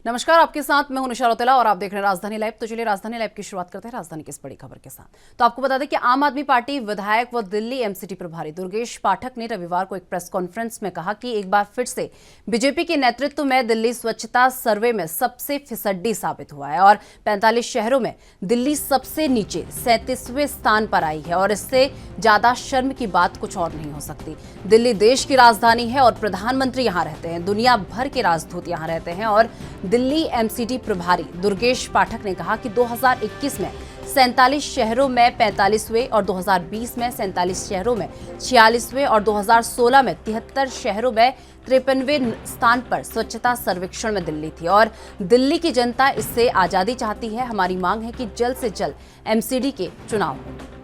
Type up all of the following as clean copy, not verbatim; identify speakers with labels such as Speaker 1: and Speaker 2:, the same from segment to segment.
Speaker 1: नमस्कार, आपके साथ मैं हूं निशा रौतेला और आप देख रहे हैं राजधानी लाइव। तो चलिए राजधानी लाइव की शुरुआत करते हैं राजधानी की इस बड़ी खबर के साथ। तो आपको बता दें कि आम आदमी पार्टी विधायक व दिल्ली एमसीडी प्रभारी दुर्गेश पाठक ने रविवार को एक प्रेस कॉन्फ्रेंस में कहा कि एक बार फिर से बीजेपी के नेतृत्व में दिल्ली स्वच्छता सर्वे में सबसे फिसड्डी साबित हुआ है और 45 शहरों में दिल्ली सबसे नीचे 37वें स्थान पर आई है और इससे ज्यादा शर्म की बात कुछ और नहीं हो सकती। दिल्ली देश की राजधानी है और प्रधानमंत्री यहाँ रहते हैं, दुनिया भर के राजदूत यहाँ रहते हैं। और दिल्ली एमसीडी प्रभारी दुर्गेश पाठक ने कहा कि 2021 में 47 शहरों में 45वें और 2020 में 47 शहरों में 46वें और 2016 में 73 शहरों में 53वें स्थान पर स्वच्छता सर्वेक्षण में दिल्ली थी। और दिल्ली की जनता इससे आजादी चाहती है। हमारी मांग है कि जल्द से जल्द एमसीडी के चुनाव हों।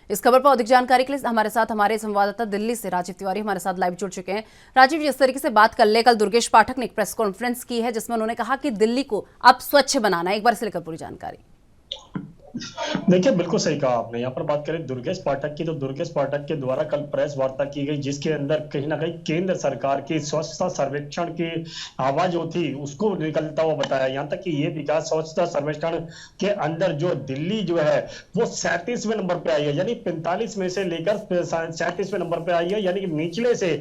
Speaker 1: इस खबर पर अधिक जानकारी के लिए हमारे संवाददाता दिल्ली से राजीव तिवारी हमारे साथ लाइव जुड़ चुके हैं। राजीव, जिस तरीके से बात कल दुर्गेश पाठक ने एक प्रेस कॉन्फ्रेंस की है जिसमें उन्होंने कहा कि दिल्ली को अब स्वच्छ बनाना है, एक बार से लेकर पूरी जानकारी।
Speaker 2: देखिए, बिल्कुल सही कहा आपने। यहाँ पर बात करें दुर्गेश पाठक की, तो दुर्गेश पाठक के द्वारा कल प्रेस वार्ता की गई जिसके अंदर कहीं ना कहीं केंद्र सरकार की स्वच्छता सर्वेक्षण की आवाज जो थी उसको निकलता हुआ बताया। यहाँ तक कि ये भी कहा स्वच्छता सर्वेक्षण के अंदर जो दिल्ली जो है वो 37वें नंबर पे आई है, यानी 45 में से लेकर 37वें नंबर पे आई है, यानी कि निचले से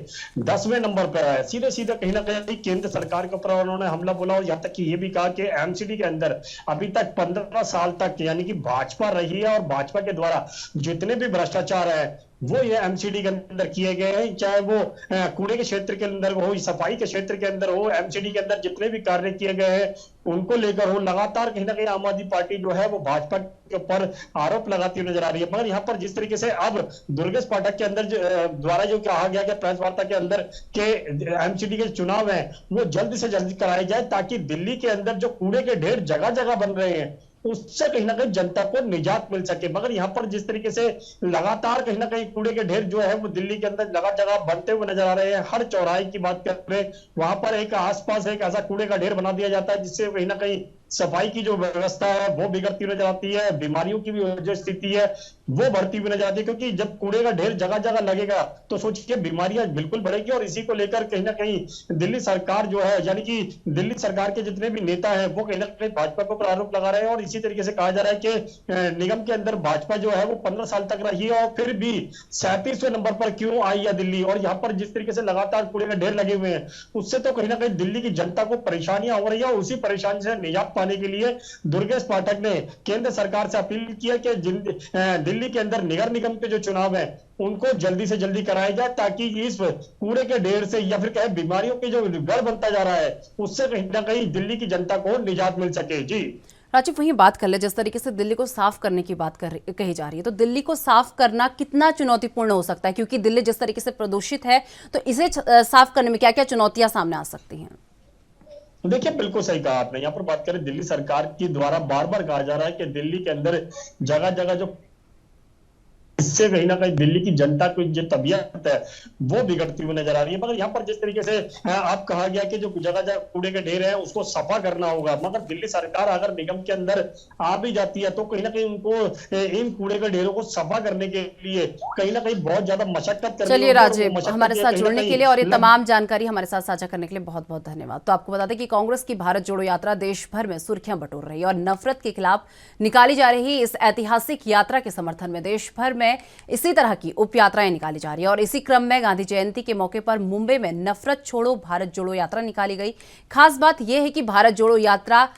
Speaker 2: 10वें नंबर पर आया। सीधे सीधे कहीं ना कहीं केंद्र सरकार के ऊपर उन्होंने हमला बोला। और यहाँ तक कि ये भी कहा कि एमसीडी के अंदर अभी तक 15 साल तक यानी कि भाजपा रही है और भाजपा के द्वारा जितने भी भ्रष्टाचार है वो ये एमसीडी के अंदर किए गए हैं, चाहे वो कूड़े के क्षेत्र के अंदर हो, सफाई के क्षेत्र के अंदर हो, एमसीडी के अंदर जितने भी कार्य किए गए हैं उनको लेकर हो। लगातार कहीं ना कहीं आम आदमी पार्टी जो है वो भाजपा के ऊपर आरोप लगाती हुई नजर आ रही है। मगर यहाँ पर जिस तरीके से अब दुर्गेश पाठक के अंदर द्वारा जो कहा गया कि प्रेस वार्ता के अंदर के एमसीडी के चुनाव है वो जल्द से जल्द कराए जाए ताकि दिल्ली के अंदर जो कूड़े के ढेर जगह जगह बन रहे हैं उससे कहीं ना कहीं जनता को निजात मिल सके। मगर यहाँ पर जिस तरीके से लगातार कहीं ना कहीं कूड़े के ढेर जो है वो दिल्ली के अंदर जगह जगह बनते हुए नजर आ रहे हैं। हर चौराहे की बात करें वहां पर एक आसपास एक ऐसा कूड़े का ढेर बना दिया जाता है जिससे कहीं ना कहीं सफाई की जो व्यवस्था है वो बिगड़ती हुई नजर आती है, बीमारियों की भी जो स्थिति है वो बढ़ती हुई नजर आती है। क्योंकि जब कूड़े का ढेर जगह जगह लगेगा तो सोचिए बीमारियां बिल्कुल बढ़ेगी। और इसी को लेकर कहीं ना कहीं दिल्ली सरकार जो है यानी कि दिल्ली सरकार के जितने भी नेता है वो कहीं ना कहीं भाजपा के ऊपर आरोप लगा रहे हैं। और इसी तरीके से कहा जा रहा है कि निगम के अंदर भाजपा जो है वो 15 साल तक रही है और फिर भी 37वें नंबर पर क्यों आई है दिल्ली। और यहाँ पर जिस तरीके से लगातार कूड़े के ढेर लगे हुए हैं उससे तो कहीं ना कहीं दिल्ली की जनता को परेशानियां हो रही है। और उसी परेशानी से निजात पाने के लिए दुर्गेश पाठक ने केंद्र सरकार से अपील किया कि दिल्ली के अंदर नगर निगम के जो चुनाव है उनको जल्दी से जल्दी कराया जाए ताकि इस कूड़े के ढेर से या फिर कहे बीमारियों के जो गढ़ बनता जा रहा है उससे कहीं ना कहीं दिल्ली की जनता को निजात मिल सके। जी
Speaker 1: राजीव, वहीं बात कर ले, जिस तरीके से दिल्ली को साफ करने की बात कही जा रही है, तो दिल्ली को साफ करना कितना चुनौतीपूर्ण हो सकता है? क्योंकि दिल्ली जिस तरीके से प्रदूषित है तो इसे साफ करने में क्या क्या चुनौतियां सामने आ सकती हैं?
Speaker 2: देखिए, बिल्कुल सही कहा आपने। यहाँ पर बात करें दिल्ली सरकार की द्वारा बार बार कहा जा रहा है कि दिल्ली के अंदर जगह जगह जो इससे कहीं ना कहीं दिल्ली की जनता की जो तबीयत है वो बिगड़ती हुई नजर आ रही है। मगर यहाँ पर जिस तरीके से आप कहा गया कि जो जगह जगह कूड़े के ढेर है उसको सफा करना होगा, मगर दिल्ली सरकार अगर निगम के अंदर आ भी जाती है तो कहीं ना कहीं उनको इन कूड़े के ढेरों को सफा करने के लिए कहीं ना कहीं बहुत ज्यादा मशक्कत करनी।
Speaker 1: चलिए राजीव, हमारे साथ जुड़ने के लिए और ये तमाम जानकारी हमारे साथ साझा करने के लिए बहुत बहुत धन्यवाद। तो आपको बता दें कि कांग्रेस की भारत जोड़ो यात्रा देश भर में सुर्खियां बटोर रही है और नफरत के खिलाफ निकाली जा रही इस ऐतिहासिक यात्रा के समर्थन में देश भर में इसी तरह की उप यात्राएं निकाली जा रही है। और इसी क्रम में गांधी जयंती के मौके पर मुंबई में नफरत छोड़ो भारत जोड़ो यात्रा निकाली गई। खास बात यह है कि भारत जोड़ो यात्रा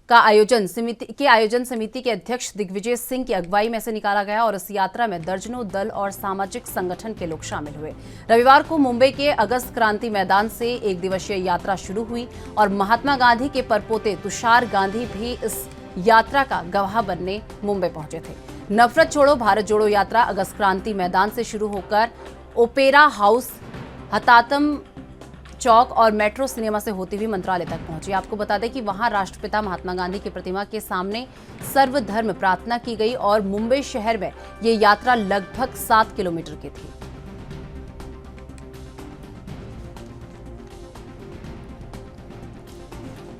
Speaker 1: का आयोजन समिति के अध्यक्ष दिग्विजय सिंह की अगुवाई में से निकाला गया और इस यात्रा में दर्जनों दल और सामाजिक संगठन के लोग शामिल हुए। रविवार को मुंबई के अगस्त क्रांति मैदान से एक दिवसीय यात्रा शुरू हुई और महात्मा गांधी के परपोते तुषार गांधी भी इस यात्रा का गवाह बनने मुंबई पहुंचे थे। नफरत छोड़ो भारत जोड़ो यात्रा अगस्त क्रांति मैदान से शुरू होकर ओपेरा हाउस, हतातम चौक और मेट्रो सिनेमा से होती हुई मंत्रालय तक पहुंची। आपको बता दें कि वहां राष्ट्रपिता महात्मा गांधी की प्रतिमा के सामने सर्वधर्म प्रार्थना की गई और मुंबई शहर में ये यात्रा लगभग 7 किलोमीटर की थी।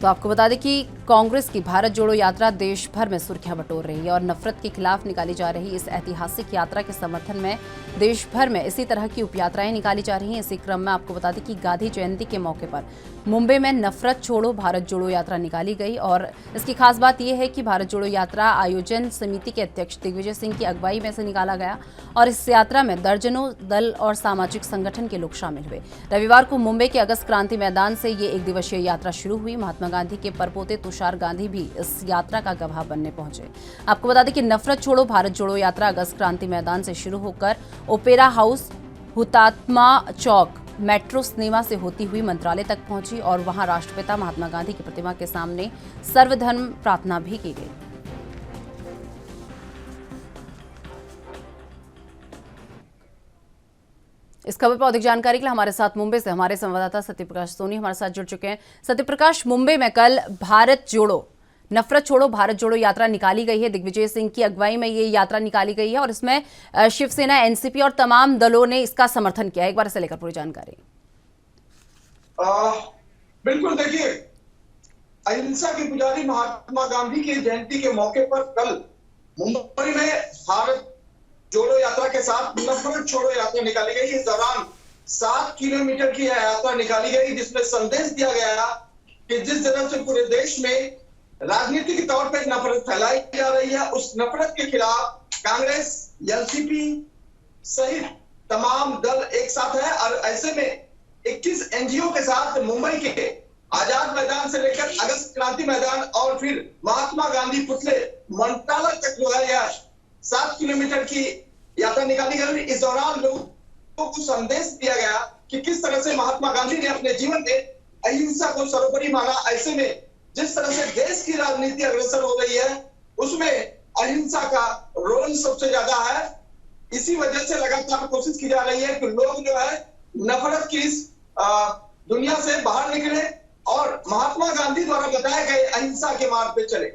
Speaker 1: तो आपको बता दें कि कांग्रेस की भारत जोड़ो यात्रा देश भर में सुर्खियां बटोर रही है और नफरत के खिलाफ निकाली जा रही इस ऐतिहासिक यात्रा के समर्थन में देश भर में इसी तरह की उपयात्राएं निकाली जा रही हैं। इसी क्रम में आपको बता दें कि गांधी जयंती के मौके पर मुंबई में नफरत छोड़ो भारत जोड़ो यात्रा निकाली गई और इसकी खास बात यह है कि भारत जोड़ो यात्रा आयोजन समिति के अध्यक्ष दिग्विजय सिंह की अगुवाई में से निकाला गया और इस यात्रा में दर्जनों दल और सामाजिक संगठन के लोग शामिल हुए। रविवार को मुंबई के अगस्त क्रांति मैदान से ये 1 दिवसीय यात्रा शुरू हुई। महात्मा गांधी के परपोते तुषार गांधी भी इस यात्रा का गवाह बनने पहुंचे। आपको बता दें कि नफरत छोड़ो भारत जोड़ो यात्रा अगस्त क्रांति मैदान से शुरू होकर opera house, Hutatma Chowk, metro cinema से होती हुई मंत्रालय तक पहुंची और वहां राष्ट्रपिता महात्मा गांधी की प्रतिमा के सामने सर्वधर्म प्रार्थना भी की गई। इस खबर पर अधिक जानकारी के लिए हमारे साथ मुंबई से हमारे संवाददाता सत्यप्रकाश सोनी हमारे साथ जुड़ चुके हैं। सत्यप्रकाश, मुंबई में कल भारत जोड़ो नफरत छोड़ो भारत जोड़ो यात्रा निकाली गई है। दिग्विजय सिंह की अगुवाई में ये यात्रा निकाली गई है और इसमें शिवसेना, एनसीपी और तमाम दलों ने इसका समर्थन किया है। एक बार इसे लेकर पूरी जानकारी।
Speaker 3: बिल्कुल, देखिए, अहिंसा के पुजारी महात्मा गांधी की जयंती के मौके पर कल मुंबई में भारत जोड़ो यात्रा के साथ नफरत छोड़ो यात्रा निकाली गई। इस दौरान 7 किलोमीटर की यात्रा निकाली गई जिसमें संदेश दिया गया कि जिस तरह से पूरे देश में राजनीतिक तौर पर नफरत फैलाई जा रही है, उस नफरत के खिलाफ कांग्रेस, एनसीपी सहित तमाम दल एक साथ है और ऐसे में 21 एनजीओ के साथ मुंबई के आजाद मैदान से लेकर अगस्त क्रांति मैदान और फिर महात्मा गांधी पुतले मंत्रालय तक जो है यह 7 किलोमीटर की यात्रा निकाली गई। इस दौरान लोगों को संदेश दिया गया कि किस तरह से महात्मा गांधी ने अपने जीवन में अहिंसा को सर्वोपरि माना। ऐसे में जिस तरह से देश की राजनीति अग्रसर हो रही है उसमें अहिंसा का रोल सबसे ज्यादा है। इसी वजह से लगातार कोशिश की जा रही है कि लोग जो है नफरत की इस दुनिया से बाहर निकले और महात्मा गांधी द्वारा बताए गए अहिंसा के मार्ग पे चले।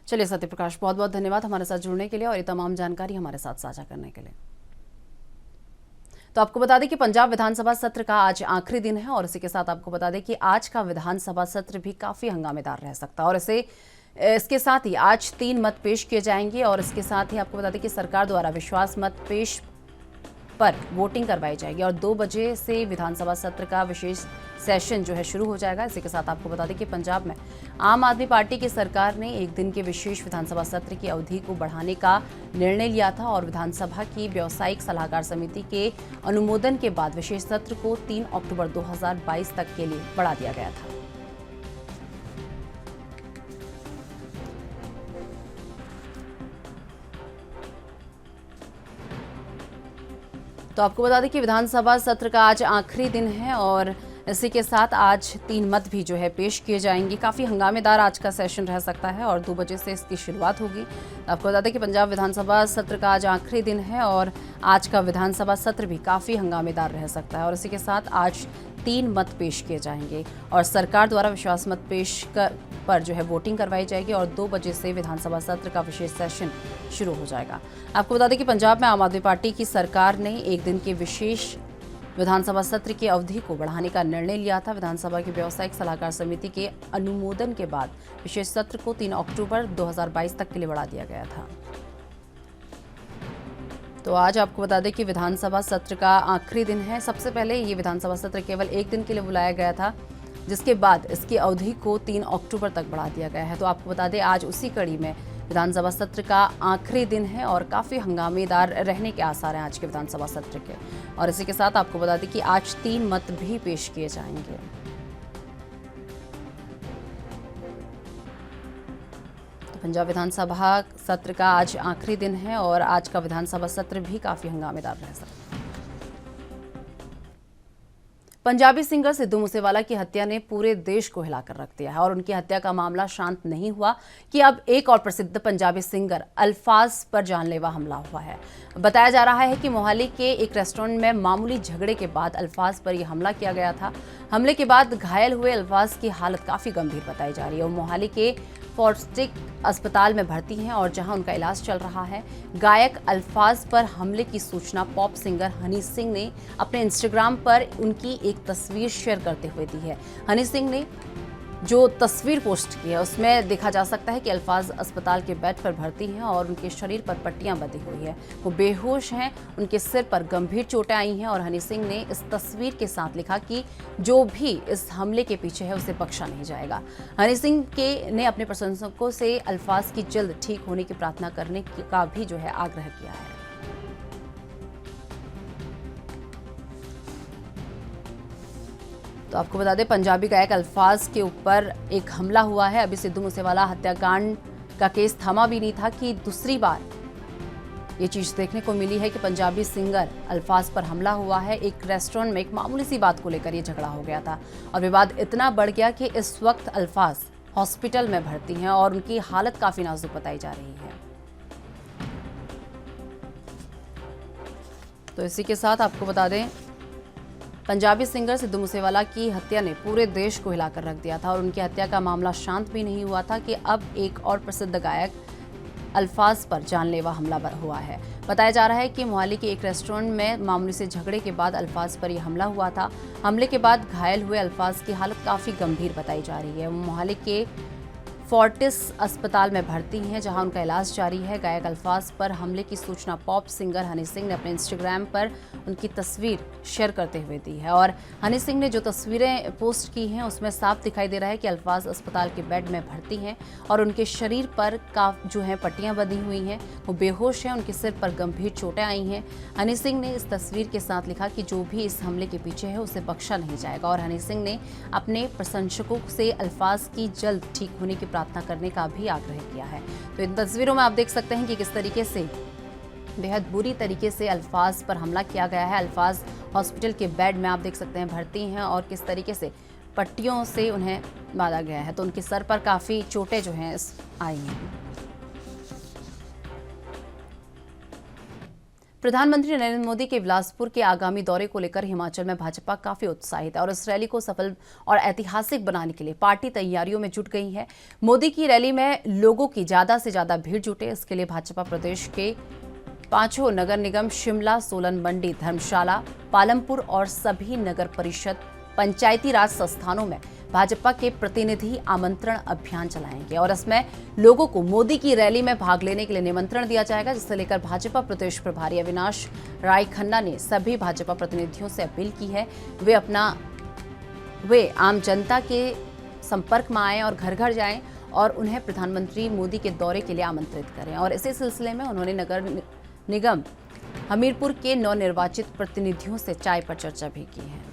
Speaker 1: चलिए सत्यप्रकाश, बहुत बहुत धन्यवाद हमारे साथ जुड़ने के लिए और ये तमाम जानकारी हमारे साथ साझा करने के लिए। तो आपको बता दें कि पंजाब विधानसभा सत्र का आज आखिरी दिन है और इसी के साथ आपको बता दें कि आज का विधानसभा सत्र भी काफी हंगामेदार रह सकता है और इसके साथ ही आज 3 मत पेश किए जाएंगे और इसके साथ ही आपको बता दें कि सरकार द्वारा विश्वास मत पेश पर वोटिंग करवाई जाएगी और 2 बजे से विधानसभा सत्र का विशेष सेशन जो है शुरू हो जाएगा। इसी के साथ आपको बता दें कि पंजाब में आम आदमी पार्टी की सरकार ने 1 दिन के विशेष विधानसभा सत्र की अवधि को बढ़ाने का निर्णय लिया था और विधानसभा की व्यावसायिक सलाहकार समिति के अनुमोदन के बाद विशेष सत्र को 3 अक्टूबर 2022 तक के लिए बढ़ा दिया गया था। तो आपको बता दें कि विधानसभा सत्र का आज आखिरी दिन है और इसी के साथ आज 3 मत भी जो है पेश किए जाएंगे। काफ़ी हंगामेदार आज का सेशन रह सकता है और 2 बजे से इसकी शुरुआत होगी। आपको बता दें कि पंजाब विधानसभा सत्र का आज आखिरी दिन है और आज का विधानसभा सत्र भी काफ़ी हंगामेदार रह सकता है और इसी के साथ आज 3 मत पेश किए जाएंगे और सरकार द्वारा विश्वास मत पेश पर जो है वोटिंग करवाई जाएगी और 2 बजे से विधानसभा सत्र का विशेष सेशन शुरू हो जाएगा। आपको बता दें कि पंजाब में आम आदमी पार्टी की सरकार ने 1 दिन के विशेष विधानसभा सत्र की अवधि को बढ़ाने का निर्णय लिया था। विधानसभा की व्यावसायिक सलाहकार समिति के अनुमोदन के बाद विशेष सत्र को 3 अक्टूबर 2022 तक के लिए बढ़ा दिया गया था। तो आज आपको बता दें कि विधानसभा सत्र का आखिरी दिन है। सबसे पहले ये विधानसभा सत्र केवल 1 दिन के लिए बुलाया गया था, जिसके बाद इसकी अवधि को 3 अक्टूबर तक बढ़ा दिया गया है। तो आपको बता दें आज उसी कड़ी में विधानसभा सत्र का आखिरी दिन है और काफ़ी हंगामेदार रहने के आसार हैं आज के विधानसभा सत्र के। और इसी के साथ आपको बता दें कि आज 3 मत भी पेश किए जाएंगे। तो पंजाब विधानसभा सत्र का आज आखिरी दिन है और आज का विधानसभा सत्र भी काफ़ी हंगामेदार रह सकता है। पंजाबी सिंगर सिद्धू मूसेवाला की हत्या ने पूरे देश को हिलाकर रख दिया है और उनकी हत्या का मामला शांत नहीं हुआ कि अब एक और प्रसिद्ध पंजाबी सिंगर अल्फाज पर जानलेवा हमला हुआ है। बताया जा रहा है कि मोहाली के एक रेस्टोरेंट में मामूली झगड़े के बाद अल्फाज पर यह हमला किया गया था। हमले के बाद घायल हुए अल्फाज की हालत काफी गंभीर बताई जा रही है और मोहाली के फोर्टिक अस्पताल में भर्ती हैं और जहां उनका इलाज चल रहा है। गायक अल्फाज पर हमले की सूचना पॉप सिंगर हनी सिंह ने अपने इंस्टाग्राम पर उनकी एक तस्वीर शेयर करते हुए दी है। हनी सिंह ने जो तस्वीर पोस्ट की है उसमें देखा जा सकता है कि अल्फाज अस्पताल के बेड पर भर्ती हैं और उनके शरीर पर पट्टियां बंधी हुई है। वो बेहोश हैं, उनके सिर पर गंभीर चोटें आई हैं और हनी सिंह ने इस तस्वीर के साथ लिखा कि जो भी इस हमले के पीछे है उसे बख्शा नहीं जाएगा। हनी सिंह ने अपने प्रशंसकों से अल्फाज की जल्द ठीक होने की प्रार्थना करने का भी जो है आग्रह किया है। तो आपको बता दें, पंजाबी गायक अल्फाज के ऊपर एक हमला हुआ है। अभी सिद्धू मूसेवाला हत्याकांड का केस थमा भी नहीं था कि दूसरी बार ये चीज देखने को मिली है कि पंजाबी सिंगर अल्फाज पर हमला हुआ है। एक रेस्टोरेंट में एक मामूली सी बात को लेकर ये झगड़ा हो गया था और विवाद इतना बढ़ गया कि इस वक्त अल्फाज हॉस्पिटल में भर्ती हैं और उनकी हालत काफी नाजुक बताई जा रही है। तो इसी के साथ आपको बता दें, पंजाबी सिंगर सिद्धू मूसेवाला की हत्या ने पूरे देश को हिलाकर रख दिया था और उनकी हत्या का मामला शांत भी नहीं हुआ था कि अब एक और प्रसिद्ध गायक अल्फाज पर जानलेवा हमला हुआ है। बताया जा रहा है कि मोहाली के एक रेस्टोरेंट में मामूली से झगड़े के बाद अल्फाज पर यह हमला हुआ था। हमले के बाद घायल हुए अल्फाज की हालत काफ़ी गंभीर बताई जा रही है। वो मोहाली के फोर्टिस अस्पताल में भर्ती हैं जहां उनका इलाज जारी है। गायक अल्फाज पर हमले की सूचना पॉप सिंगर हनी सिंह ने अपने इंस्टाग्राम पर उनकी तस्वीर शेयर करते हुए दी है और हनी सिंह ने जो तस्वीरें पोस्ट की हैं उसमें साफ दिखाई दे रहा है कि अल्फाज अस्पताल के बेड में भर्ती हैं और उनके शरीर पर जो है पट्टियां बंधी हुई हैं। वो बेहोश हैं, उनके सिर पर गंभीर चोटें आई हैं। हनी सिंह ने इस तस्वीर के साथ लिखा कि जो भी इस हमले के पीछे है उसे बख्शा नहीं जाएगा और हनी सिंह ने अपने प्रशंसकों से अल्फाज की जल्द ठीक होने की प्रार्थना करने का भी आग्रह किया है। तो इन तस्वीरों में आप देख सकते हैं कि किस तरीके से बेहद बुरी तरीके से अल्फाज पर हमला किया गया है। अल्फाज हॉस्पिटल के बेड में आप देख सकते हैं भर्ती हैं और किस तरीके से पट्टियों से उन्हें बांधा गया है। तो उनके सर पर काफ़ी चोटें जो हैं आई हैं। प्रधानमंत्री नरेंद्र मोदी के बिलासपुर के आगामी दौरे को लेकर हिमाचल में भाजपा काफी उत्साहित है और इस रैली को सफल और ऐतिहासिक बनाने के लिए पार्टी तैयारियों में जुट गई है। मोदी की रैली में लोगों की ज्यादा से ज्यादा भीड़ जुटे, इसके लिए भाजपा प्रदेश के 5 नगर निगम शिमला, सोलन, मंडी, धर्मशाला, पालमपुर और सभी नगर परिषद पंचायती राज संस्थानों में भाजपा के प्रतिनिधि आमंत्रण अभियान चलाएंगे और इसमें लोगों को मोदी की रैली में भाग लेने के लिए निमंत्रण दिया जाएगा, जिसे लेकर भाजपा प्रदेश प्रभारी अविनाश राय खन्ना ने सभी भाजपा प्रतिनिधियों से अपील की है वे आम जनता के संपर्क में आएं और घर घर जाएं और उन्हें प्रधानमंत्री मोदी के दौरे के लिए आमंत्रित करें। और इसी सिलसिले में उन्होंने नगर निगम हमीरपुर के नवनिर्वाचित प्रतिनिधियों से चाय पर चर्चा भी की है।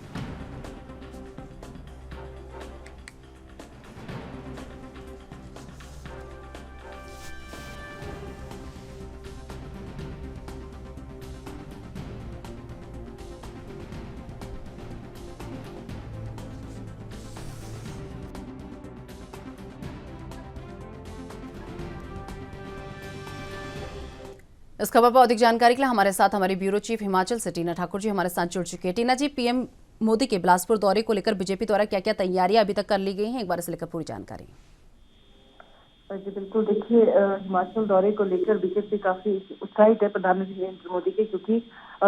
Speaker 1: इस खबर पर अधिक जानकारी के लिए हमारे साथ हमारी ब्यूरो चीफ हिमाचल से टीना ठाकुर जी हमारे साथ जुड़ चुके हैं। टीना जी, पीएम मोदी के बिलासपुर दौरे को लेकर बीजेपी द्वारा क्या क्या तैयारियां अभी तक कर ली गई हैं, एक बार इसे लेकर पूरी जानकारी।
Speaker 4: जी बिल्कुल, देखिए हिमाचल दौरे को लेकर बीजेपी काफी उत्साहित है प्रधानमंत्री नरेंद्र मोदी के, क्योंकि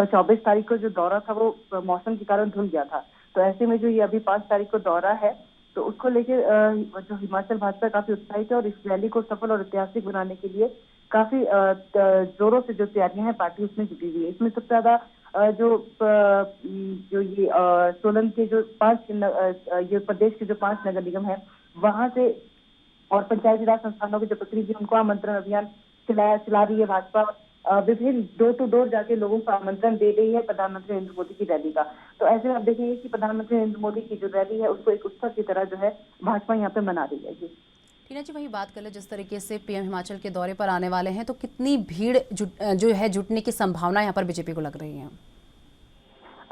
Speaker 4: 24 तारीख को जो दौरा था वो मौसम के कारण धुल गया था। तो ऐसे में जो ये अभी 5 तारीख को दौरा है तो उसको लेकर जो हिमाचल भाजपा काफी उत्साहित है और इस रैली को सफल और ऐतिहासिक बनाने के लिए काफी जोरों से जो तैयारियां हैं पार्टी उसमें जुटी हुई है। इसमें सबसे ज्यादा जो ये सोलन के जो 5 ये प्रदेश के जो 5 नगर निगम है वहां से और पंचायती राज संस्थानों के जो प्रतिनिधि उनको आमंत्रण अभियान चला रही है भाजपा। विभिन्न डोर टू डोर जाके लोगों को आमंत्रण दे रही है प्रधानमंत्री नरेंद्र मोदी की रैली का। तो ऐसे में आप देखेंगे कि प्रधानमंत्री नरेंद्र मोदी की जो रैली है उसको एक उत्सव की तरह जो है भाजपा यहाँ पे मना रही है। जी
Speaker 1: टीना जी, वही बात कर ले, जिस तरीके से पीएम हिमाचल के दौरे पर आने वाले हैं तो कितनी भीड़ जो है जुटने की संभावना यहाँ पर बीजेपी को लग रही है?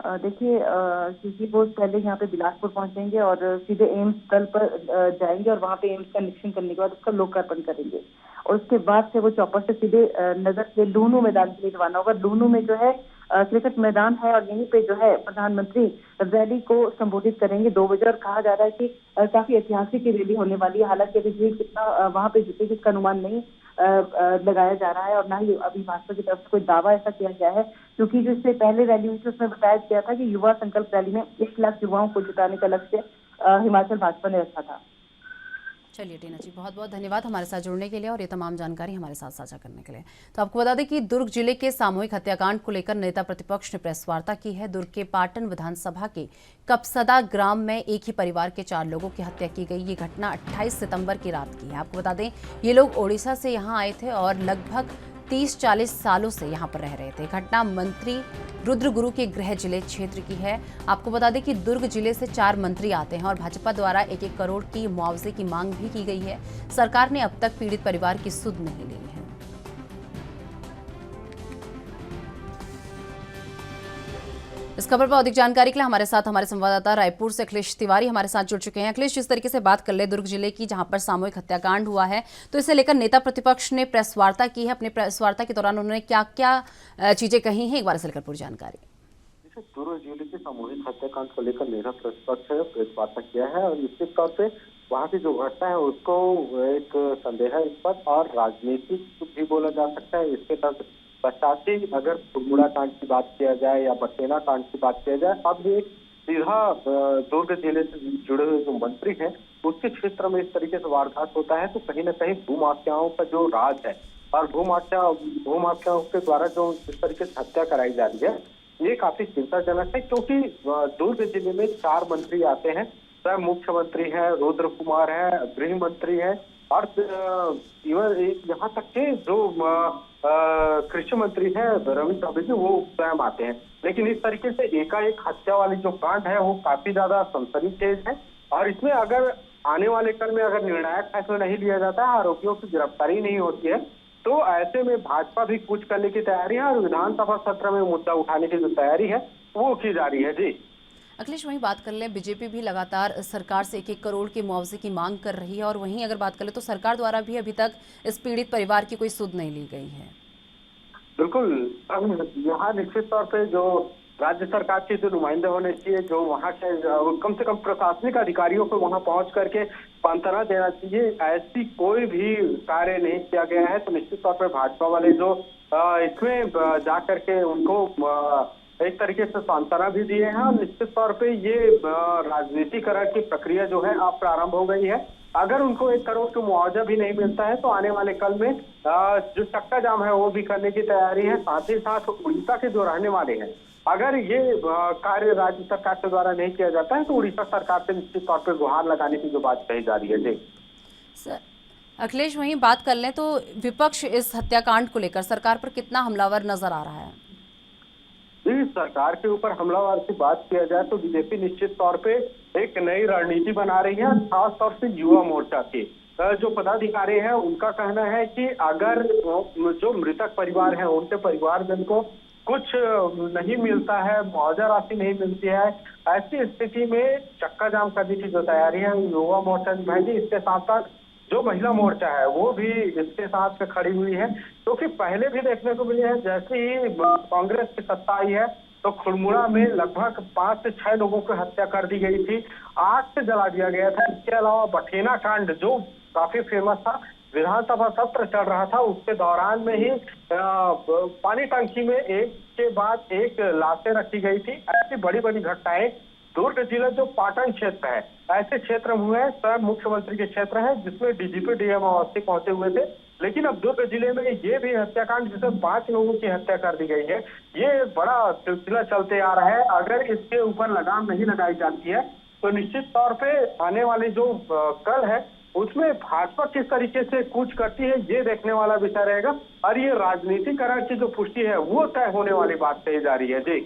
Speaker 4: देखिए, क्योंकि वो पहले यहाँ पे बिलासपुर पहुंचेंगे और सीधे एम्स स्थल पर जाएंगे और वहाँ पे एम्स का निरीक्षण करने के बाद उसका लोकार्पण करेंगे और उसके बाद से वो चौपर से सीधे नगर से लूनू मैदान के लिए रवाना होगा। लूनू में जो है क्रिकेट मैदान है और यहीं पे जो है प्रधानमंत्री रैली को संबोधित करेंगे 2 बजे और कहा जा रहा है कि काफी ऐतिहासिक रैली होने वाली है। हालांकि अभी भीड़ कितना वहाँ पे जुटेगी इसका अनुमान नहीं लगाया जा रहा है और ना ही अभी भाजपा की तरफ से कोई दावा ऐसा किया गया है, क्योंकि जो इससे पहले रैली हुई थी उसमें बताया गया था कि युवा संकल्प रैली में 1 लाख युवाओं को जुटाने का लक्ष्य हिमाचल भाजपा ने रखा था।
Speaker 1: चलिए टीना जी, बहुत बहुत धन्यवाद हमारे साथ जुड़ने के लिए और ये तमाम जानकारी हमारे साथ साझा करने के लिए। तो आपको बता दें कि दुर्ग जिले के सामूहिक हत्याकांड को लेकर नेता प्रतिपक्ष ने प्रेस वार्ता की है। दुर्ग के पाटन विधानसभा के कपसदा ग्राम में एक ही परिवार के 4 लोगों की हत्या की गई। ये घटना 28 सितंबर की रात की है। आपको बता दें ये लोग ओडिशा से यहाँ आए थे और लगभग 30-40 सालों से यहाँ पर रह रहे थे। घटना मंत्री रुद्रगुरु के गृह जिले क्षेत्र की है। आपको बता दें कि दुर्ग जिले से 4 मंत्री आते हैं और भाजपा द्वारा 1-1 करोड़ की मुआवजे की मांग भी की गई है। सरकार ने अब तक पीड़ित परिवार की सुध नहीं ली है। इस खबर पर अधिक जानकारी के लिए हमारे साथ हमारे संवाददाता रायपुर से अखिलेश तिवारी हमारे साथ जुड़ चुके हैं। अखिलेश, जिस तरीके से बात कर ले दुर्ग जिले की जहां पर सामूहिक हत्याकांड हुआ है, तो इसे लेकर नेता प्रतिपक्ष ने प्रेस वार्ता की है। अपने प्रेस वार्ता के दौरान उन्होंने क्या क्या चीजें कही हैं, एक बार इसे लेकर पूरी जानकारी।
Speaker 5: दुर्ग जिले के सामूहिक हत्याकांड को लेकर नेता प्रतिपक्ष ने प्रेस वार्ता किया है और निश्चित तौर पे वहाँ की जो घटना है उसको एक संदेहास्पद और राजनीतिक भी बोला जा सकता है। इसके तहत पश्चात ही अगर कुरमुड़ा कांड की बात किया जाए या बसेना कांड की बात किया जाए, अब एक सीधा दुर्ग जिले से जुड़े हुए जो मंत्री हैं उसके क्षेत्र में इस तरीके से वारदात होता है तो कहीं ना कहीं भूमाफियाओं का जो राज है और भूमाफियाओं के द्वारा जो इस तरीके से हत्या कराई जा रही है ये काफी चिंताजनक है, क्योंकि दुर्ग जिले में 4 मंत्री आते हैं। स्वयं मुख्यमंत्री है, रुद्र कुमार है, गृह मंत्री है और यहाँ तक के जो कृषि मंत्री है रवि चौबे जी वो स्वयं आते हैं। लेकिन इस तरीके से एकाएक हत्या वाली जो कांड है वो काफी ज्यादा सनसनीखेज है और इसमें अगर आने वाले कल में अगर निर्णायक फैसला नहीं लिया जाता है, आरोपियों की गिरफ्तारी नहीं होती है, तो ऐसे में भाजपा भी कुछ करने की तैयारी है और विधानसभा सत्र में मुद्दा उठाने की जो तैयारी है वो की जा रही है। जी
Speaker 1: अखिलेश, वहीं बात कर लें, बीजेपी भी लगातार सरकार से 1-1 करोड़ के मुआवजे की मांग कर रही है और वहीं अगर बात करें तो सरकार द्वारा भी अभी तक इस पीड़ित परिवार की कोई सुध नहीं ली गई है।
Speaker 5: बिल्कुल, यहाँ निश्चित तौर पे जो राज्य सरकार के जो नुमाइंदे होने चाहिए, जो वहाँ के कम से कम प्रशासनिक अधिकारियों को वहाँ पहुँच करके सांत्वना देना चाहिए, ऐसी कोई भी कार्य नहीं किया गया है। तो निश्चित तौर पर भाजपा वाले जो इसमें जा करके उनको एक तरीके से सांत्वना भी दिए हैं और निश्चित तौर पे ये राजनीतिकरण की प्रक्रिया जो है अब प्रारंभ हो गई है। अगर उनको 1 करोड़ का मुआवजा भी नहीं मिलता है तो आने वाले कल में जो चक्का जाम है वो भी करने की तैयारी है। साथ ही साथ उड़ीसा के जो रहने वाले हैं, अगर ये कार्य राज्य सरकार के द्वारा नहीं किया जाता है तो उड़ीसा सरकार से निश्चित तौर पर गुहार लगाने की जो बात कही जा रही है। जी
Speaker 1: अखिलेश, वहीं बात कर लें तो विपक्ष इस हत्याकांड को लेकर सरकार पर कितना हमलावर नजर आ रहा है?
Speaker 5: जी, सरकार के ऊपर हमलावर की बात किया जाए तो बीजेपी निश्चित तौर पे एक नई रणनीति बना रही है। खास तौर से युवा मोर्चा के जो पदाधिकारी हैं उनका कहना है कि अगर जो मृतक परिवार है उनके परिवारजन को कुछ नहीं मिलता है, मुआवजा राशि नहीं मिलती है, ऐसी स्थिति में चक्का जाम करने की जो तैयारी है युवा मोर्चा निभाएगी। इसके साथ साथ जो महिला मोर्चा है वो भी इसके साथ खड़ी हुई है, क्योंकि पहले भी देखने को मिले हैं जैसे ही कांग्रेस की सत्ता आई है तो खुड़मुड़ा में लगभग 5 से 6 लोगों की हत्या कर दी गई थी, आग से जला दिया गया था। इसके अलावा बठेना कांड जो काफी फेमस था, विधानसभा सत्र चल रहा था उसके दौरान में ही पानी टंकी में एक के बाद एक लाशें रखी गई थी। ऐसी बड़ी बड़ी घटनाएं दुर्ग जिला जो पाटन क्षेत्र है ऐसे क्षेत्र में हुए हैं। स्वयं मुख्यमंत्री के क्षेत्र है जिसमें डीजीपी डीएम अवस्थी पहुंचे हुए थे। लेकिन अब दुर्ग जिले में ये भी हत्याकांड जिसमें 5 लोगों की हत्या कर दी गई है, ये बड़ा सिलसिला चलते आ रहा है। अगर इसके ऊपर लगाम नहीं लगाई जाती है तो निश्चित तौर पे आने वाली जो कल है उसमें भाजपा किस तरीके से कूच करती है ये देखने वाला विषय रहेगा और ये राजनीतिकरण की जो पुष्टि है वो तय होने वाली बात कही जा रही है। जी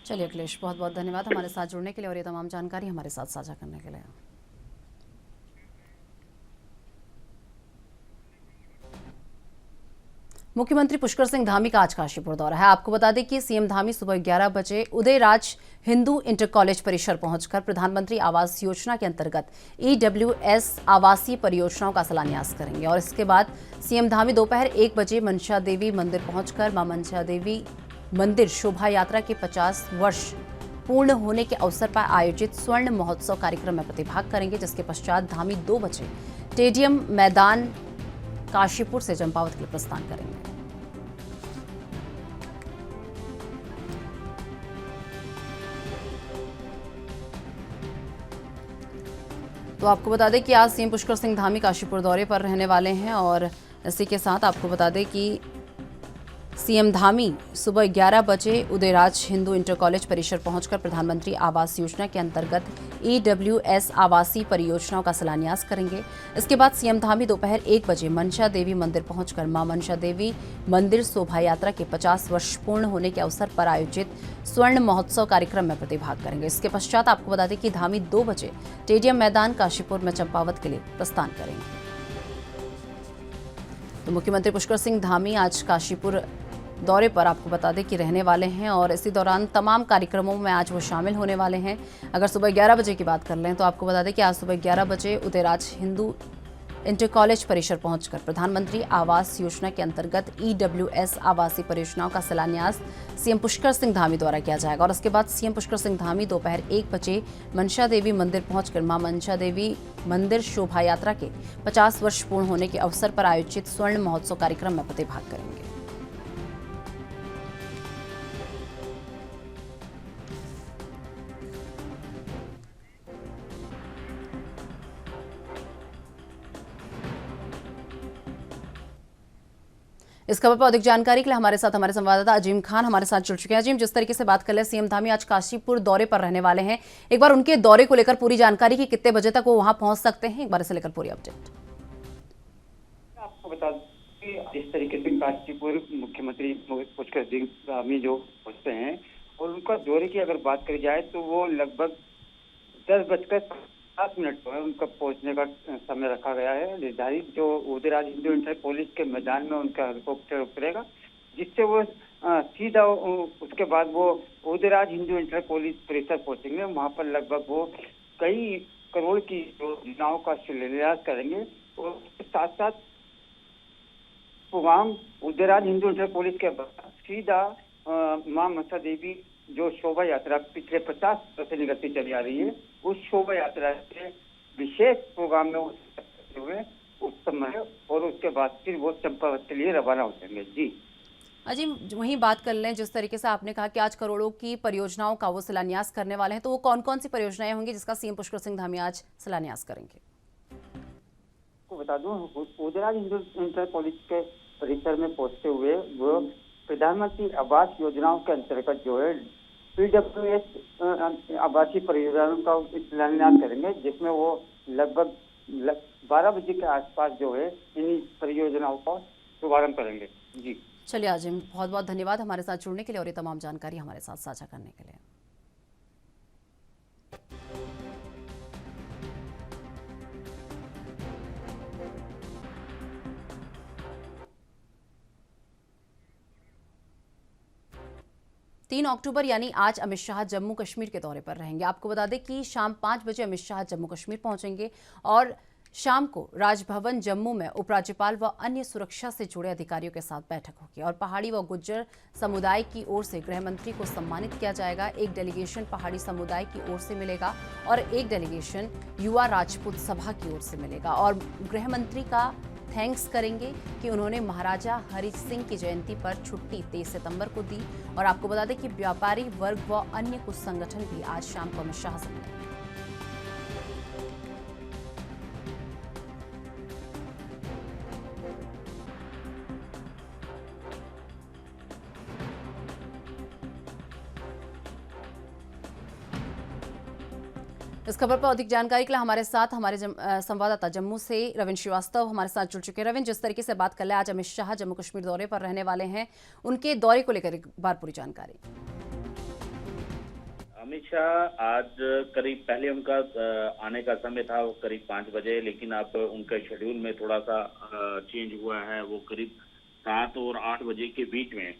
Speaker 1: चलिए अखिलेश, बहुत बहुत धन्यवाद हमारे साथ जुड़ने के लिए और ये तमाम जानकारी हमारे साथ साझा करने के लिए। मुख्यमंत्री पुष्कर सिंह धामी का आज काशीपुर दौरा है। आपको बता दें कि सीएम धामी सुबह 11 बजे उदयराज हिंदू इंटर कॉलेज परिसर पहुंचकर प्रधानमंत्री आवास योजना के अंतर्गत EWS आवासीय परियोजनाओं का शिलान्यास करेंगे और इसके बाद सीएम धामी दोपहर 1 बजे मनसा देवी मंदिर पहुंचकर मां मनसा देवी मंदिर शोभा यात्रा के 50 वर्ष पूर्ण होने के अवसर पर आयोजित स्वर्ण महोत्सव कार्यक्रम में प्रतिभाग करेंगे, जिसके पश्चात धामी 2 बजे स्टेडियम मैदान काशीपुर से चंपावत के लिए प्रस्थान करेंगे। तो आपको बता दें कि आज सीएम पुष्कर सिंह धामी काशीपुर दौरे पर रहने वाले हैं और इसी के साथ आपको बता दें कि सीएम धामी सुबह 11 बजे उदयराज हिंदू इंटर कॉलेज परिसर पहुंचकर प्रधानमंत्री आवास योजना के अंतर्गत EWS आवासीय परियोजनाओं का शिलान्यास करेंगे। इसके बाद सीएम धामी दोपहर 1 बजे मनसा देवी मंदिर पहुंचकर मां मनसा देवी मंदिर शोभा यात्रा के 50 वर्ष पूर्ण होने के अवसर पर आयोजित स्वर्ण महोत्सव कार्यक्रम में प्रतिभाग करेंगे। इसके पश्चात आपको बता दें कि धामी 2 बजे स्टेडियम मैदान काशीपुर में चंपावत के लिए प्रस्थान करेंगे। तो मुख्यमंत्री पुष्कर सिंह धामी आज काशीपुर दौरे पर आपको बता दें कि रहने वाले हैं और इसी दौरान तमाम कार्यक्रमों में आज वो शामिल होने वाले हैं। अगर सुबह 11 बजे की बात कर लें तो आपको बता दें कि आज सुबह 11 बजे उदयराज हिंदू इंटर कॉलेज परिसर पहुंचकर प्रधानमंत्री आवास योजना के अंतर्गत EWS आवासीय परियोजनाओं का शिलान्यास सीएम पुष्कर सिंह धामी द्वारा किया जाएगा और उसके बाद सीएम पुष्कर सिंह धामी दोपहर 1 बजे मनसा देवी मंदिर पहुंचकर मां मनसा देवी मंदिर शोभा यात्रा के 50 वर्ष पूर्ण होने के अवसर पर आयोजित स्वर्ण महोत्सव कार्यक्रम में प्रतिभाग करेंगे। इस खबर पर अधिक जानकारी के लिए हमारे संवाददाता अजीम खान हमारे साथ जुड़ चुके हैं। अजीम, जिस तरीके से बात कर ले सीएम धामी आज काशीपुर दौरे पर रहने वाले हैं, एक बार उनके दौरे को लेकर पूरी जानकारी की कितने बजे तक वो वहां पहुंच सकते हैं, एक बार इसे लेकर पूरी अपडेट।
Speaker 6: आपको बता दें कि इस तरीके से काशीपुर मुख्यमंत्री पुष्कर सिंह धामी जो पहुंचते हैं और उनका दौरे की अगर बात करी जाए तो वो लगभग 10:50 पर उनका पहुंचने का समय रखा गया है निर्धारित। जो उदयराज हिंदू इंटर कॉलेज के मैदान में उनका हेलीकॉप्टर उतरेगा, जिससे वो सीधा उसके बाद वो उदयराज हिंदू इंटर कॉलेज परिसर पहुंचेंगे। वहां पर लगभग वो कई करोड़ की योजनाओं का शिलान्यास करेंगे और साथ साथ वहां उदयराज हिंदू इंटर कॉलेज के बाद सीधा मां मनसा देवी जो शोभा यात्रा पिछले 50 वर्ष से निकलती चली आ रही है, उस शोभा यात्रा के विशेष प्रोग्राम में हुए उस समय और उसके बाद फिर वो चंपावत के लिए रवाना हो जाएंगे। जी
Speaker 1: अजीम, वहीं बात कर लें, जिस तरीके से आपने कहा कि आज करोड़ों की परियोजनाओं का वो शिलान्यास करने वाले हैं, तो वो कौन कौन सी परियोजनाएं होंगी जिसका सीएम पुष्कर सिंह धामी आज शिलान्यास करेंगे?
Speaker 6: आपको बता दूं, उदयराज हिंदू इंटर कॉलेज के परिसर में पहुंचते हुए वो प्रधानमंत्री आवास योजनाओं के अंतर्गत जो है EWS आवासीय परियोजनाओं का शिलान्यास करेंगे, जिसमें वो लगभग 12 बजे के आसपास जो है इन परियोजनाओं का शुभारंभ करेंगे। जी
Speaker 1: चलिए अजीम, बहुत बहुत धन्यवाद हमारे साथ जुड़ने के लिए और ये तमाम जानकारी हमारे साथ साझा करने के लिए। 3 अक्टूबर यानी आज अमित शाह जम्मू कश्मीर के दौरे पर रहेंगे। आपको बता दें कि शाम 5 बजे अमित शाह जम्मू कश्मीर पहुंचेंगे और शाम को राजभवन जम्मू में उपराज्यपाल व अन्य सुरक्षा से जुड़े अधिकारियों के साथ बैठक होगी और पहाड़ी व गुज्जर समुदाय की ओर से गृह मंत्री को सम्मानित किया जाएगा। एक डेलीगेशन पहाड़ी समुदाय की ओर से मिलेगा और एक डेलीगेशन युवा राजपूत सभा की ओर से मिलेगा और गृह मंत्री का थैंक्स करेंगे कि उन्होंने महाराजा हरि सिंह की जयंती पर छुट्टी 23 सितंबर को दी। और आपको बता दें कि व्यापारी वर्ग व अन्य कुछ संगठन भी आज शाम को अमित शाह से मिलेंगे। इस खबर पर अधिक जानकारी के लिए हमारे साथ हमारे संवाददाता जम्मू से रविंद्र श्रीवास्तव हमारे साथ जुड़ चुके हैं। रविंद्र, जिस तरीके से बात कर ले आज अमित शाह जम्मू कश्मीर दौरे पर रहने वाले हैं, उनके दौरे को लेकर एक बार पूरी जानकारी।
Speaker 7: अमित शाह आज करीब पहले उनका आने का समय था वो करीब 5 बजे, लेकिन अब उनके शेड्यूल में थोड़ा सा चेंज हुआ है। वो करीब 7 और 8 बजे के बीच में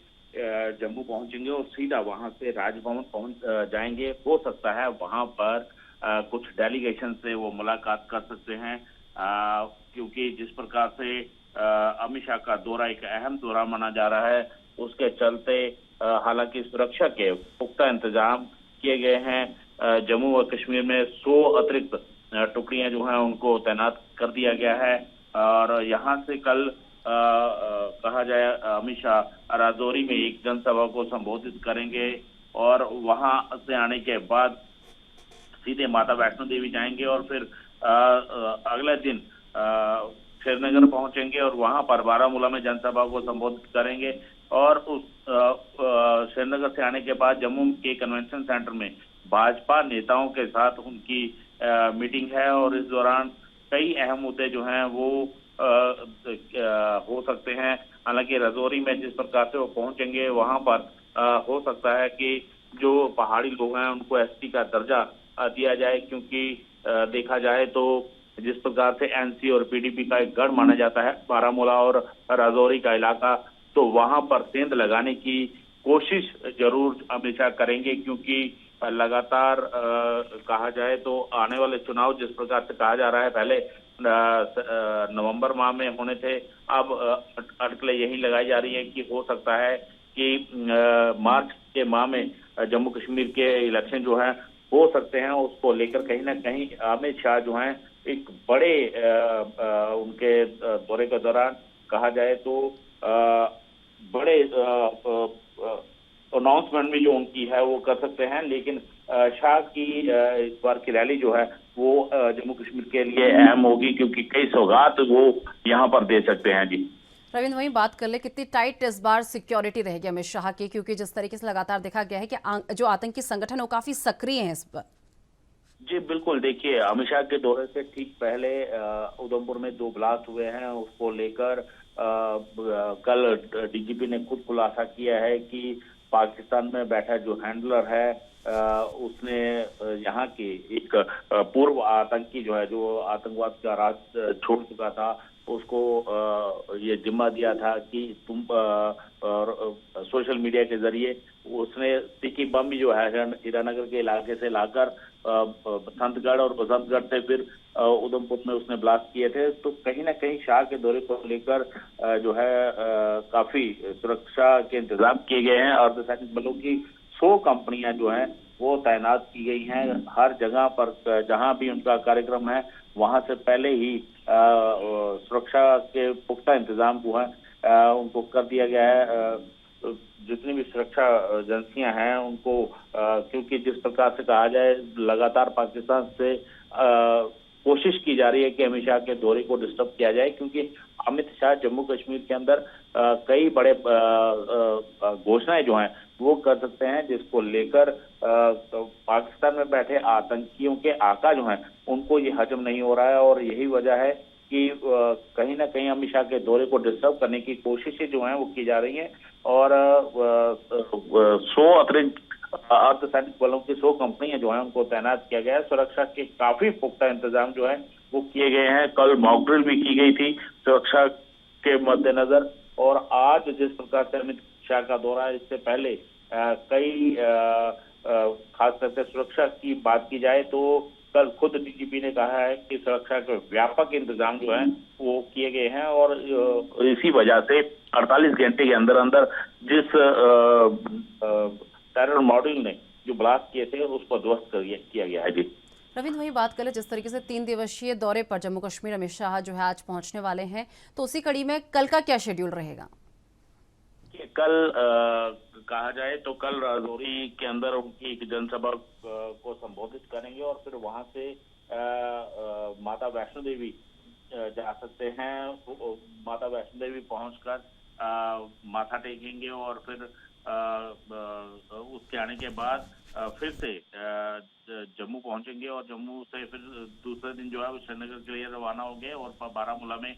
Speaker 7: जम्मू पहुंचेंगे और सीधा वहां से राजभवन पहुंच जाएंगे। हो सकता है वहां पर कुछ डेलीगेशन से वो मुलाकात कर सकते हैं, क्योंकि जिस प्रकार से अमित शाह का दौरा एक अहम दौरा माना जा रहा है, उसके चलते हालांकि सुरक्षा के पुख्ता इंतजाम किए गए हैं। जम्मू और कश्मीर में 100 अतिरिक्त टुकड़ियां जो हैं उनको तैनात कर दिया गया है और यहाँ से कल कहा जाए अमित शाह राजौरी में एक जनसभा को संबोधित करेंगे और वहां से आने के बाद सीधे माता वैष्णो देवी जाएंगे और फिर अगले दिन श्रीनगर पहुंचेंगे और वहां पर बारामूला में जनसभा को संबोधित करेंगे और उस श्रीनगर से आने के बाद जम्मू के कन्वेंशन सेंटर में भाजपा नेताओं के साथ उनकी मीटिंग है और इस दौरान कई अहम मुद्दे जो हैं वो हो सकते हैं। हालांकि राजौरी में जिस प्रकार से वो पहुंचेंगे वहां पर हो सकता है कि जो पहाड़ी लोग हैं उनको एसटी का दर्जा दिया जाए, क्योंकि देखा जाए तो जिस प्रकार से एनसी और पीडीपी का एक गढ़ माना जाता है बारामूला और राजौरी का इलाका, तो वहां पर सेंध लगाने की कोशिश जरूर अमित शाह करेंगे, क्योंकि लगातार कहा जाए तो आने वाले चुनाव जिस प्रकार से कहा जा रहा है पहले नवंबर माह में होने थे, अब अटकलें यही लगाई जा रही है कि हो सकता है कि मार्च के माह में जम्मू कश्मीर के इलेक्शन जो है हो सकते हैं। उसको लेकर कहीं ना कहीं अमित शाह जो हैं एक बड़े उनके दौरे के दौरान कहा जाए तो बड़े अनाउंसमेंट भी जो उनकी है वो कर सकते हैं, लेकिन शाह की इस बार की रैली जो है वो जम्मू कश्मीर के लिए अहम होगी, क्योंकि कई सौगात वो यहाँ पर दे सकते हैं। जी
Speaker 1: रविंद्र, वहीं बात कर ले, कितनी टाइट इस बार सिक्योरिटी रहेगी अमित शाह की, क्योंकि जिस तरीके से लगातार देखा गया है कि जो आतंकी संगठन है वो काफी सक्रिय हैं इस पर।
Speaker 7: जी बिल्कुल, देखिए अमित शाह के दौरे से ठीक पहले उधमपुर में 2 ब्लास्ट हुए हैं। उसको लेकर कल डीजीपी ने खुद खुलासा किया है कि पाकिस्तान में बैठा जो हैंडलर है उसने यहाँ के एक पूर्व आतंकी जो है, जो आतंकवाद का राज छोड़ चुका था, उसको ये जिम्मा दिया था कि तुम सोशल मीडिया के जरिए उसने स्टिकी बम भी जो है हीरानगर के इलाके से लाकर बसंतगढ़ और बसंतगढ़ से फिर उधमपुर में उसने ब्लास्ट किए थे। तो कहीं ना कहीं शाह के दौरे को लेकर जो है काफी सुरक्षा के इंतजाम किए गए हैं। अर्धसैनिक बलों की 100 कंपनियां जो हैं वो तैनात की गई हैं हर जगह पर। जहां भी उनका कार्यक्रम है वहां से पहले ही सुरक्षा के पुख्ता इंतजाम जो है उनको कर दिया गया है। जितनी भी सुरक्षा एजेंसियां हैं उनको क्योंकि जिस प्रकार से कहा जाए लगातार पाकिस्तान से कोशिश की जा रही है कि अमित शाह के दौरे को डिस्टर्ब किया जाए, क्योंकि अमित शाह जम्मू कश्मीर के अंदर कई बड़े घोषणाएं जो हैं वो कर सकते हैं, जिसको लेकर पाकिस्तान में बैठे आतंकियों के आका जो हैं उनको ये हजम नहीं हो रहा है। और यही वजह है कि कहीं ना कहीं अमित शाह के दौरे को डिस्टर्ब करने की कोशिशें जो हैं वो की जा रही हैं। और 100 अतिरिक्त अर्धसैनिक बलों की 100 कंपनियां जो हैं उनको तैनात किया गया है। सुरक्षा के काफी पुख्ता इंतजाम जो है वो किए गए हैं। कल मॉक ड्रिल भी की गई थी सुरक्षा के मद्देनजर। और आज जिस प्रकार से अमित शाह का दौरा है, इससे पहले कई खास करके सुरक्षा की बात की जाए तो कल खुद डीजीपी ने कहा है कि सुरक्षा के व्यापक इंतजाम जो हैं वो किए गए हैं। और इसी वजह से 48 घंटे के अंदर अंदर जिस टेरर मॉड्यूल ने जो ब्लास्ट किए थे उसको ध्वस्त किया गया है। जी
Speaker 1: रविंद्र, वही बात करें जिस तरीके से 3 दिवसीय दौरे पर जम्मू कश्मीर अमित शाह जो है आज पहुंचने वाले हैं, तो उसी कड़ी में कल का क्या शेड्यूल रहेगा?
Speaker 7: कल कहा जाए तो कल राजौरी के अंदर उनकी एक जनसभा को संबोधित करेंगे और फिर वहां से माता वैष्णो देवी जा सकते हैं। माता वैष्णो देवी पहुंचकर माथा टेकेंगे और फिर उसके आने के बाद फिर से जम्मू पहुंचेंगे और जम्मू से फिर दूसरे दिन जो है वो श्रीनगर के लिए रवाना होंगे और बारामूला में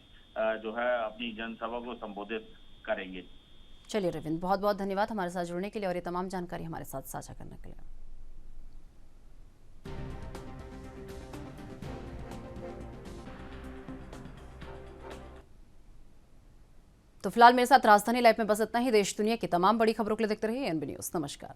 Speaker 7: जो है अपनी जनसभा को संबोधित करेंगे।
Speaker 1: चलिए रविंद्र, बहुत बहुत धन्यवाद हमारे साथ जुड़ने के लिए और ये तमाम जानकारी हमारे साथ साझा करने के लिए। तो फिलहाल मेरे साथ राजधानी लाइव में बस इतना ही। देश दुनिया की तमाम बड़ी खबरों के लिए देखते रहिए एनबी न्यूज। नमस्कार।